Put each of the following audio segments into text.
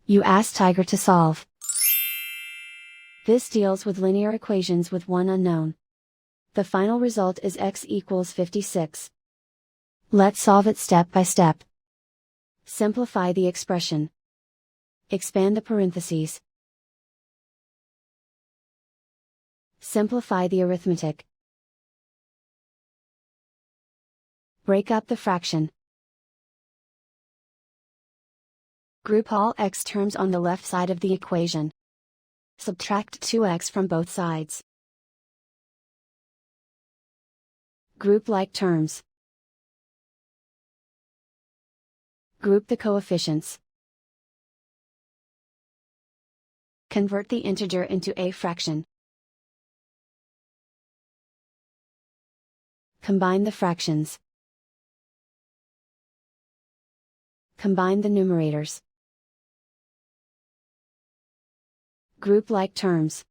You ask Tiger to solve. This deals with linear equations with one unknown. The final result is x equals 56. Let's solve it step by step. Simplify the expression. Expand the parentheses. Simplify the arithmetic. Break up the fraction. Group all x terms on the left side of the equation. Subtract 2x from both sides. Group like terms. Group the coefficients. Convert the integer into a fraction. Combine the fractions. Combine the numerators. Group like terms.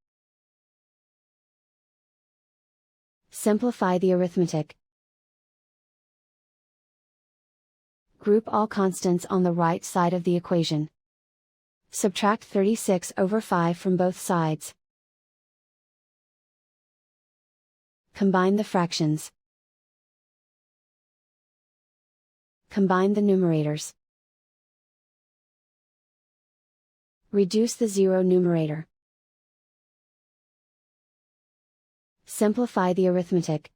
Simplify the arithmetic. Group all constants on the right side of the equation. Subtract 36/5 from both sides. Combine the fractions. Combine the numerators. Reduce the zero numerator. Simplify the arithmetic.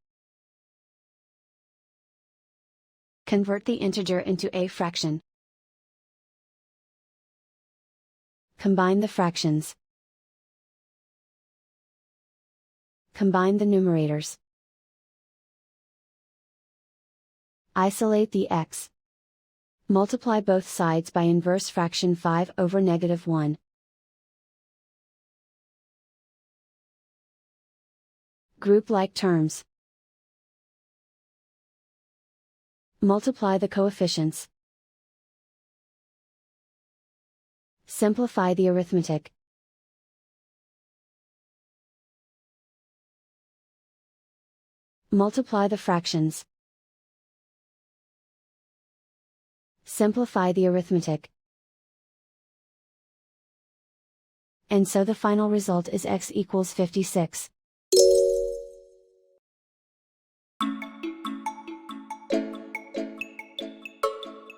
Convert the integer into a fraction. Combine the fractions. Combine the numerators. Isolate the x. Multiply both sides by inverse fraction 5/-1. Group like terms. Multiply the coefficients. Simplify the arithmetic. Multiply the fractions. Simplify the arithmetic. And so the final result is x equals 56.